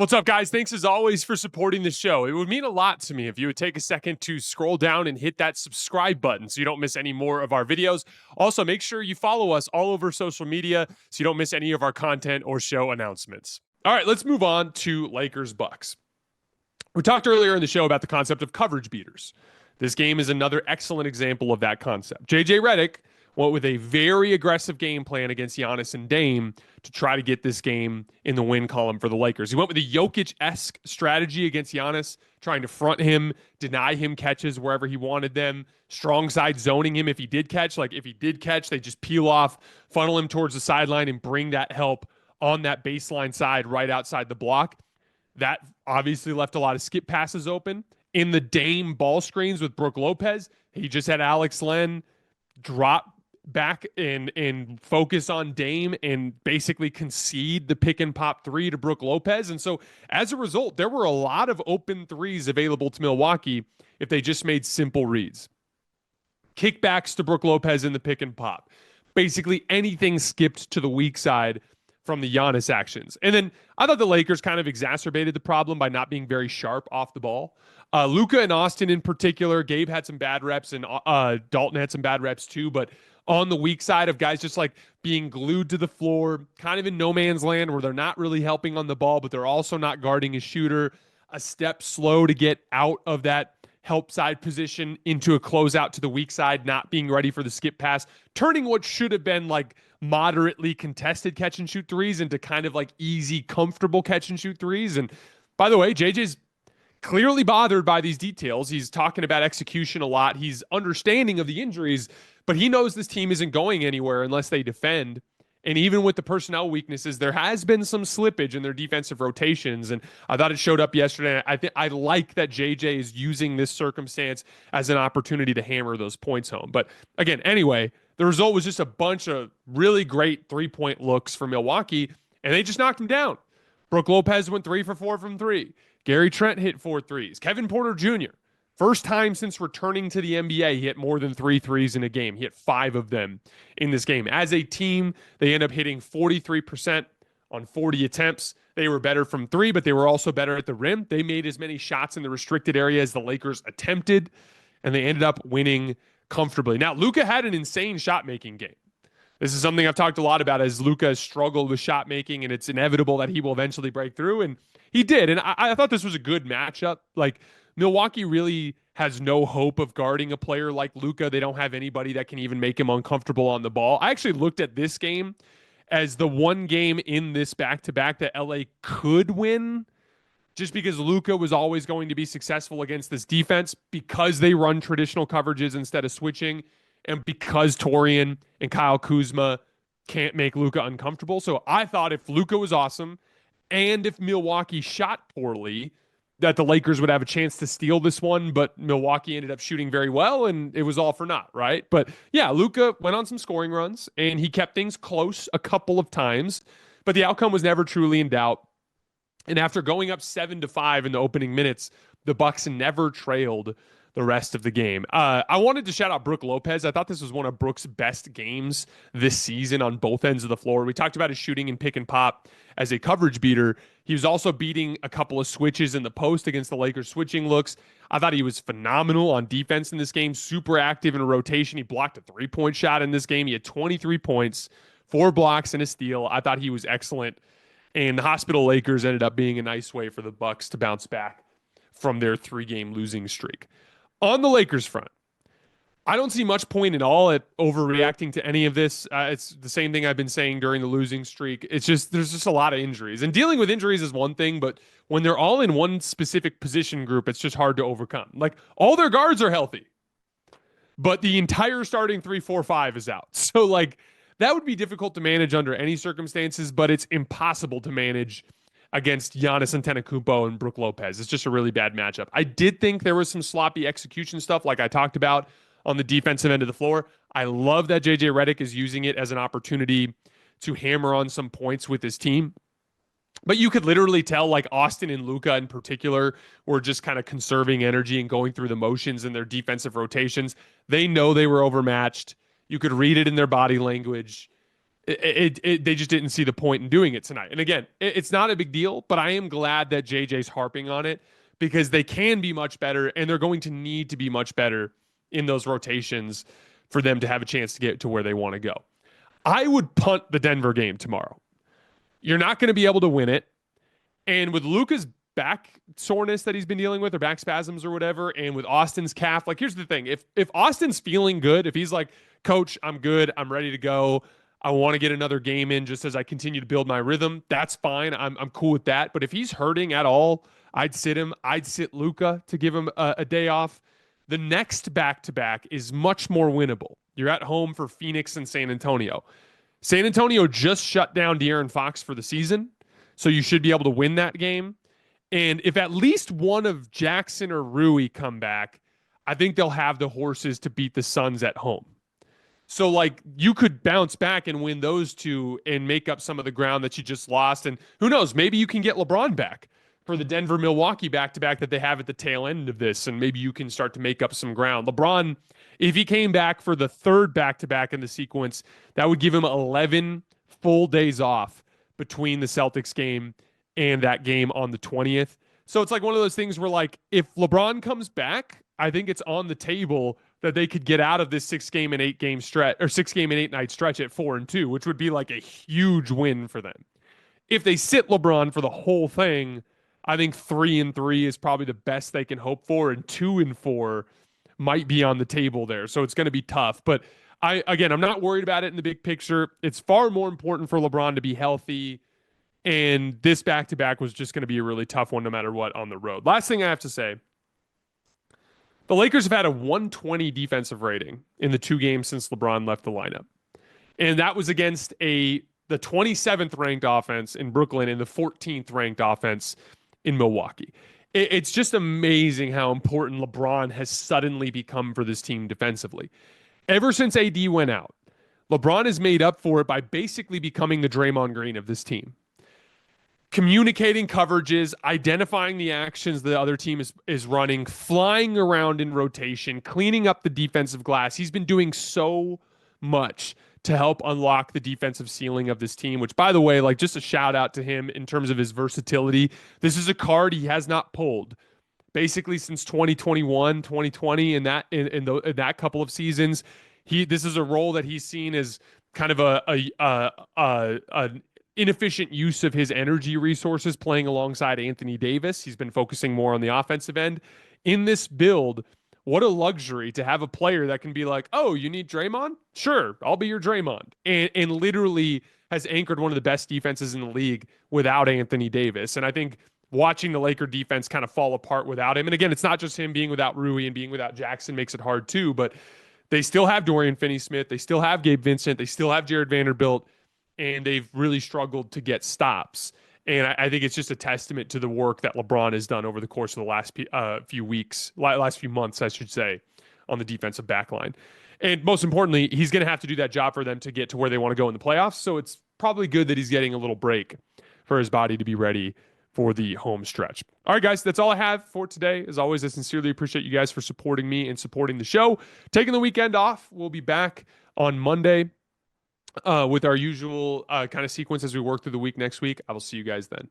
What's up, guys? Thanks as always for supporting the show. It would mean a lot to me if you would take a second to scroll down and hit that subscribe button so you don't miss any more of our videos. Also, make sure you follow us all over social media so you don't miss any of our content or show announcements. All right, let's move on to Lakers Bucks. We talked earlier in the show about the concept of coverage beaters. This game is another excellent example of that concept. JJ Redick went with a very aggressive game plan against Giannis and Dame to try to get this game in the win column for the Lakers. He went with a Jokic-esque strategy against Giannis, trying to front him, deny him catches wherever he wanted them, strong side zoning him if he did catch. Like if he did catch, they just peel off, funnel him towards the sideline, and bring that help on that baseline side right outside the block. That obviously left a lot of skip passes open. In the Dame ball screens with Brook Lopez, he just had Alex Len drop back and focus on Dame and basically concede the pick and pop three to Brook Lopez. And so as a result, there were a lot of open threes available to Milwaukee if they just made simple reads. Kickbacks to Brook Lopez in the pick and pop. Basically anything skipped to the weak side from the Giannis actions. And then I thought the Lakers kind of exacerbated the problem by not being very sharp off the ball. Luka and Austin in particular, Gabe had some bad reps and Dalton had some bad reps too, but on the weak side of guys just like being glued to the floor, kind of in no man's land where they're not really helping on the ball, but they're also not guarding a shooter, a step slow to get out of that help side position into a closeout to the weak side, not being ready for the skip pass, turning what should have been like moderately contested catch and shoot threes into kind of like easy, comfortable catch and shoot threes. And by the way, JJ's clearly bothered by these details. He's talking about execution a lot. He's understanding of the injuries, but he knows this team isn't going anywhere unless they defend. And even with the personnel weaknesses, there has been some slippage in their defensive rotations. And I thought it showed up yesterday. I like that JJ is using this circumstance as an opportunity to hammer those points home. But again, anyway, the result was just a bunch of really great three-point looks for Milwaukee, and they just knocked him down. Brook Lopez went 3 for 4 from three. Gary Trent hit 4 threes. Kevin Porter Jr., first time since returning to the NBA, he hit more than 3 threes in a game. He hit 5 of them in this game. As a team, they end up hitting 43% on 40 attempts. They were better from 3, but they were also better at the rim. They made as many shots in the restricted area as the Lakers attempted, and they ended up winning comfortably. Now, Luka had an insane shot-making game. This is something I've talked a lot about as Luka has struggled with shot making, and it's inevitable that he will eventually break through. And he did. And I thought this was a good matchup. Like, Milwaukee really has no hope of guarding a player like Luka. They don't have anybody that can even make him uncomfortable on the ball. I actually looked at this game as the one game in this back-to-back that LA could win, just because Luka was always going to be successful against this defense because they run traditional coverages instead of switching, and because Torian and Kyle Kuzma can't make Luka uncomfortable. So I thought if Luka was awesome and if Milwaukee shot poorly, that the Lakers would have a chance to steal this one, but Milwaukee ended up shooting very well, and it was all for naught, right? But yeah, Luka went on some scoring runs, and he kept things close a couple of times, but the outcome was never truly in doubt. And after going up 7-5 in the opening minutes, the Bucks never trailed the rest of the game. I wanted to shout out Brook Lopez. I thought this was one of Brook's best games this season on both ends of the floor. We talked about his shooting and pick and pop as a coverage beater. He was also beating a couple of switches in the post against the Lakers switching looks. I thought he was phenomenal on defense in this game, super active in a rotation. He blocked a three-point shot in this game. He had 23 points, 4 blocks, and a steal. I thought he was excellent. And the Hospital Lakers ended up being a nice way for the Bucks to bounce back from their 3-game losing streak. On the Lakers front, I don't see much point at all at overreacting to any of this. It's the same thing I've been saying during the losing streak. It's just, there's just a lot of injuries. And dealing with injuries is one thing, but when they're all in one specific position group, it's just hard to overcome. Like, all their guards are healthy, but the entire starting 3, 4, 5 is out. So, like, that would be difficult to manage under any circumstances, but it's impossible to manage against Giannis Antetokounmpo and Brook Lopez. It's just a really bad matchup. I did think there was some sloppy execution stuff like I talked about on the defensive end of the floor. I love that JJ Redick is using it as an opportunity to hammer on some points with his team. But you could literally tell, like, Austin and Luka in particular were just kind of conserving energy and going through the motions in their defensive rotations. They know they were overmatched. You could read it in their body language. They just didn't see the point in doing it tonight. And again, it's not a big deal, but I am glad that JJ's harping on it because they can be much better and they're going to need to be much better in those rotations for them to have a chance to get to where they want to go. I would punt the Denver game tomorrow. You're not going to be able to win it. And with Luka's back soreness that he's been dealing with, or back spasms or whatever, and with Austin's calf, like, here's the thing. If Austin's feeling good, if he's like, coach, I'm good, I'm ready to go, I want to get another game in just as I continue to build my rhythm, that's fine. I'm cool with that. But if he's hurting at all, I'd sit him. I'd sit Luka to give him a day off. The next back-to-back is much more winnable. You're at home for Phoenix and San Antonio. San Antonio just shut down De'Aaron Fox for the season, so you should be able to win that game. And if at least one of Jackson or Rui come back, I think they'll have the horses to beat the Suns at home. So, like, you could bounce back and win those two and make up some of the ground that you just lost. And who knows, maybe you can get LeBron back for the Denver-Milwaukee back-to-back that they have at the tail end of this, and maybe you can start to make up some ground. LeBron, if he came back for the third back-to-back in the sequence, that would give him 11 full days off between the Celtics game and that game on the 20th. So it's like one of those things where, like, if LeBron comes back, I think it's on the table that they could get out of this 6-game and 8-game stretch, or 6-game and 8-night stretch at 4-2, which would be like a huge win for them. If they sit LeBron for the whole thing, I think 3-3 is probably the best they can hope for, and 2-4 might be on the table there. So it's going to be tough. But I'm not worried about it in the big picture. It's far more important for LeBron to be healthy. And this back-to-back was just going to be a really tough one no matter what on the road. Last thing I have to say, the Lakers have had a 120 defensive rating in the 2 games since LeBron left the lineup. And that was against the 27th ranked offense in Brooklyn and the 14th ranked offense in Milwaukee. It's just amazing how important LeBron has suddenly become for this team defensively. Ever since AD went out, LeBron has made up for it by basically becoming the Draymond Green of this team. Communicating coverages, identifying the actions the other team is running, flying around in rotation, cleaning up the defensive glass. He's been doing so much to help unlock the defensive ceiling of this team, which, by the way, like, just a shout out to him in terms of his versatility. This is a card he has not pulled basically since 2021, 2020, in that couple of seasons. This is a role that he's seen as kind of an inefficient use of his energy resources playing alongside Anthony Davis. He's been focusing more on the offensive end. In this build, what a luxury to have a player that can be like, oh, you need Draymond? Sure, I'll be your Draymond. And literally has anchored one of the best defenses in the league without Anthony Davis. And I think watching the Laker defense kind of fall apart without him, and again, it's not just him being without Rui and being without Jackson makes it hard too, but they still have Dorian Finney-Smith. They still have Gabe Vincent. They still have Jared Vanderbilt. And they've really struggled to get stops. And I think it's just a testament to the work that LeBron has done over the course of the last few months, I should say, on the defensive backline. And most importantly, he's going to have to do that job for them to get to where they want to go in the playoffs. So it's probably good that he's getting a little break for his body to be ready for the home stretch. All right, guys, that's all I have for today. As always, I sincerely appreciate you guys for supporting me and supporting the show. Taking the weekend off. We'll be back on Monday with our usual kind of sequence as we work through the week next week. I will see you guys then.